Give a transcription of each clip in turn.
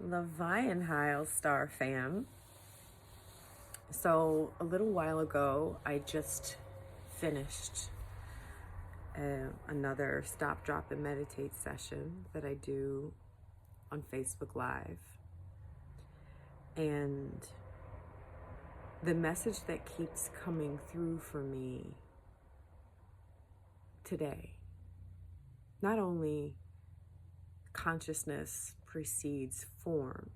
Levian Star fam. So a little while ago, I just finished another Stop, Drop, and Meditate session that I do on Facebook Live. And the message that keeps coming through for me today, not only consciousness precedes form,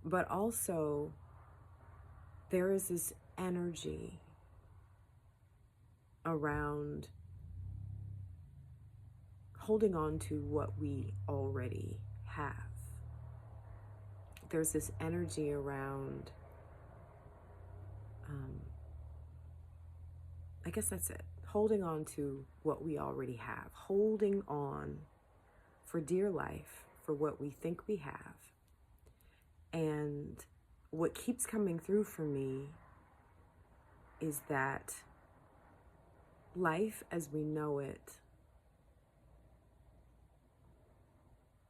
but also there is this energy around holding on to what we already have. There's this energy around, I guess that's it, holding on to what we already have, holding on for dear life for what we think we have. And what keeps coming through for me is that life as we know it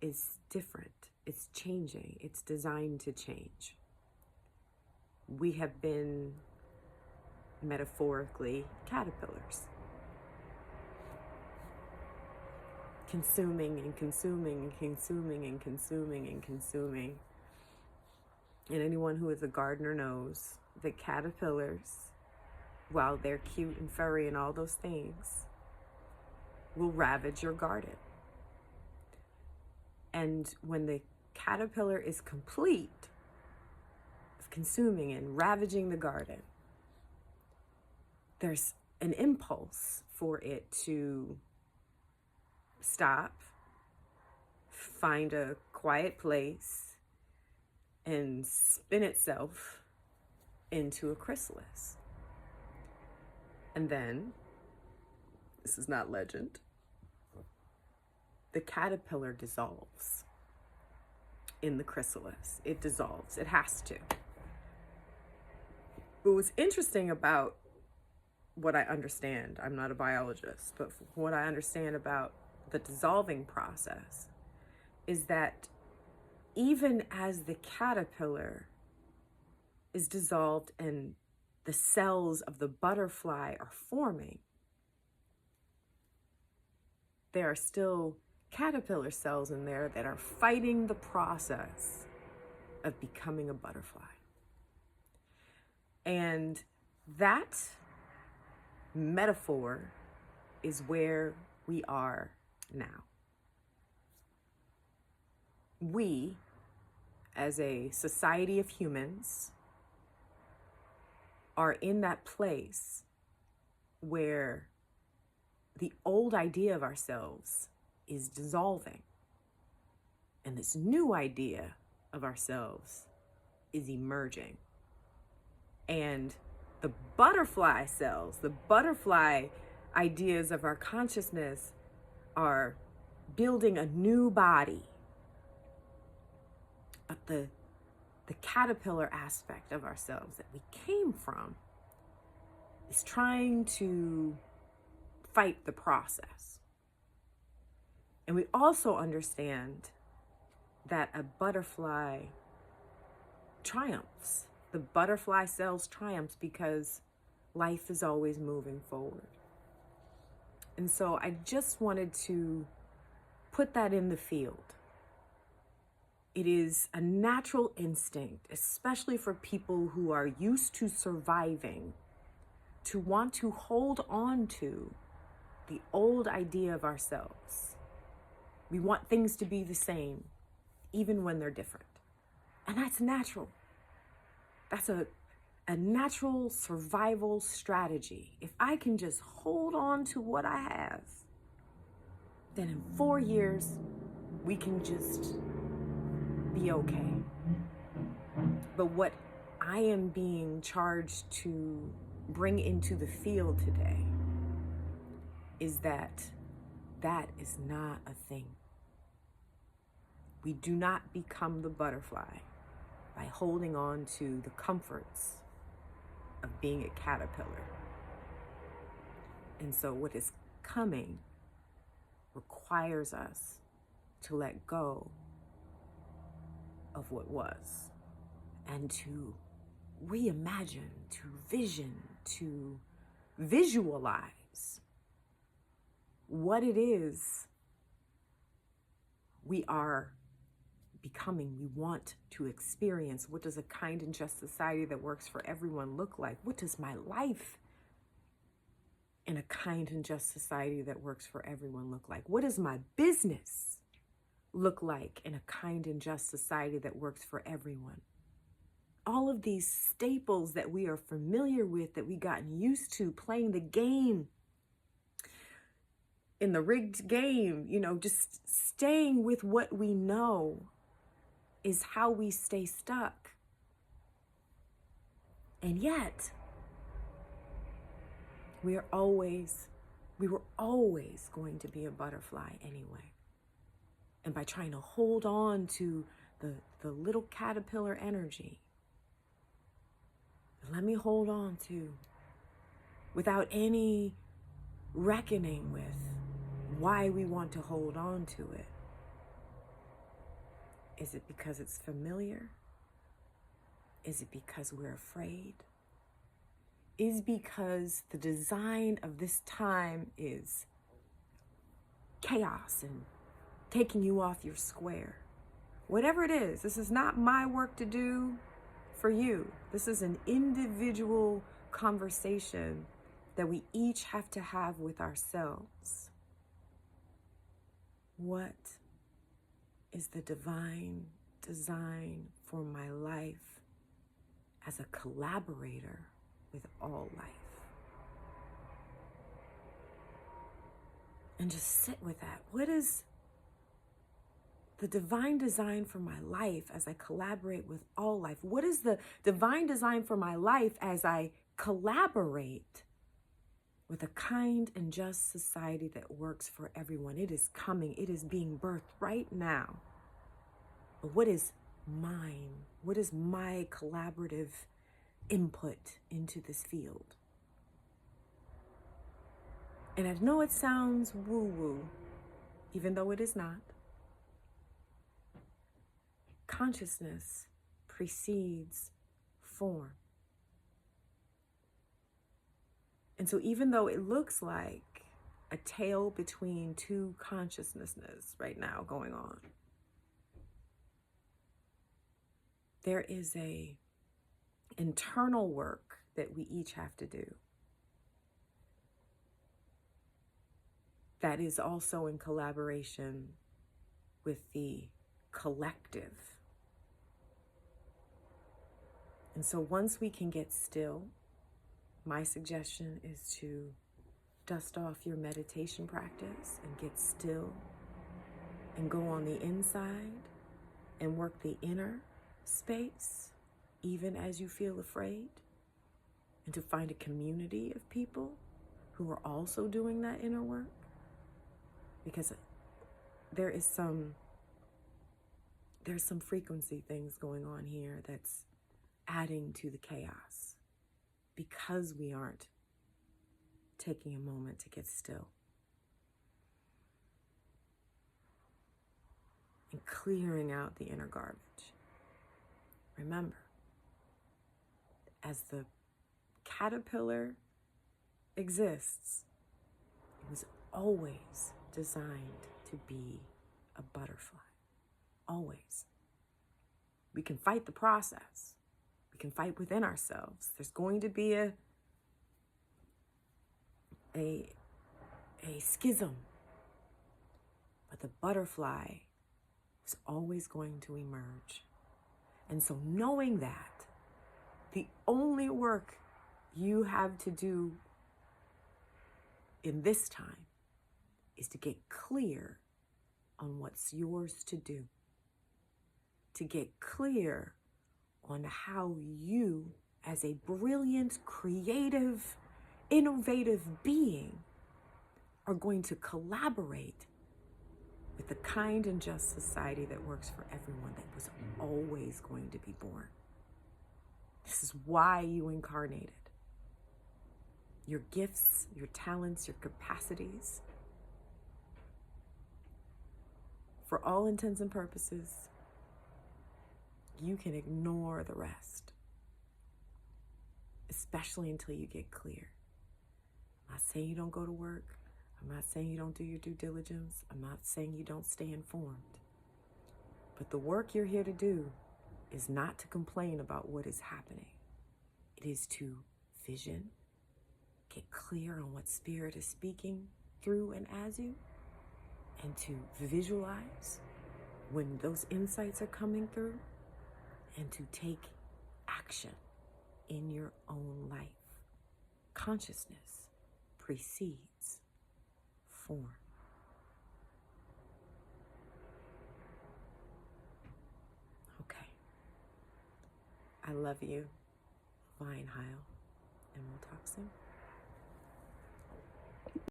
is different. It's changing. It's designed to change. We have been metaphorically caterpillars, consuming and consuming and consuming and consuming and consuming. And anyone who is a gardener knows that caterpillars, while they're cute and furry and all those things, will ravage your garden. And when the caterpillar is complete of consuming and ravaging the garden, there's an impulse for it to stop, find a quiet place, and spin itself into a chrysalis. And then, this is not legend, the caterpillar dissolves in the chrysalis. It dissolves. It has to. But what's interesting about what I understand, I'm not a biologist, but what I understand about the dissolving process is that even as the caterpillar is dissolved and the cells of the butterfly are forming, there are still caterpillar cells in there that are fighting the process of becoming a butterfly. And that metaphor is where we are now. We, as a society of humans, are in that place where the old idea of ourselves is dissolving, and this new idea of ourselves is emerging. And the butterfly cells, the butterfly ideas of our consciousness are building a new body. But the caterpillar aspect of ourselves that we came from is trying to fight the process. And we also understand that a butterfly triumphs. The butterfly cells triumphs because life is always moving forward. And so I just wanted to put that in the field. It is a natural instinct, especially for people who are used to surviving, to want to hold on to the old idea of ourselves. We want things to be the same, even when they're different. And that's natural. That's a natural survival strategy. If I can just hold on to what I have, then in 4 years, we can just be okay. But what I am being charged to bring into the field today is that is not a thing. We do not become the butterfly by holding on to the comforts of being a caterpillar. And so what is coming requires us to let go of what was, and to reimagine, to vision, to visualize what it is we are becoming, we want to experience. What does a kind and just society that works for everyone look like? What does my life in a kind and just society that works for everyone look like? What does my business look like in a kind and just society that works for everyone? All of these staples that we are familiar with, that we gotten used to playing the game, in the rigged game, just staying with what we know is how we stay stuck. And yet, we were always going to be a butterfly anyway. And by trying to hold on to the little caterpillar energy, let me hold on to, without any reckoning with why we want to hold on to it. Is it because it's familiar? Is it because we're afraid? Is because the design of this time is chaos and taking you off your square? Whatever it is, this is not my work to do for you. This is an individual conversation that we each have to have with ourselves. What is the divine design for my life as a collaborator with all life? And just sit with that. What is the divine design for my life as I collaborate with all life? What is the divine design for my life as I collaborate with a kind and just society that works for everyone? It is coming. It is being birthed right now. But what is mine? What is my collaborative input into this field? And I know it sounds woo-woo, even though it is not. Consciousness precedes form. And so even though it looks like a tale between two consciousnesses right now going on, there is a internal work that we each have to do that is also in collaboration with the collective. And so once we can get still, my suggestion is to dust off your meditation practice and get still and go on the inside and work the inner space, even as you feel afraid, and to find a community of people who are also doing that inner work, because there's some frequency things going on here that's adding to the chaos because we aren't taking a moment to get still and clearing out the inner garbage. Remember, as the caterpillar exists, it was always designed to be a butterfly. Always. We can fight the process. We can fight within ourselves. There's going to be a schism. But the butterfly is always going to emerge. And so knowing that, the only work you have to do in this time is to get clear on what's yours to do. To get clear on how you, as a brilliant, creative, innovative being, are going to collaborate with the kind and just society that works for everyone, that was always going to be born. This is why you incarnated. Your gifts, your talents, your capacities, for all intents and purposes, you can ignore the rest, especially until you get clear. I'm not saying you don't go to work. I'm not saying you don't do your due diligence. I'm not saying you don't stay informed. But the work you're here to do is not to complain about what is happening. It is to vision, get clear on what Spirit is speaking through and as you, and to visualize when those insights are coming through, and to take action in your own life. Consciousness precedes form. Okay. I love you, Vine Heil, and we'll talk soon.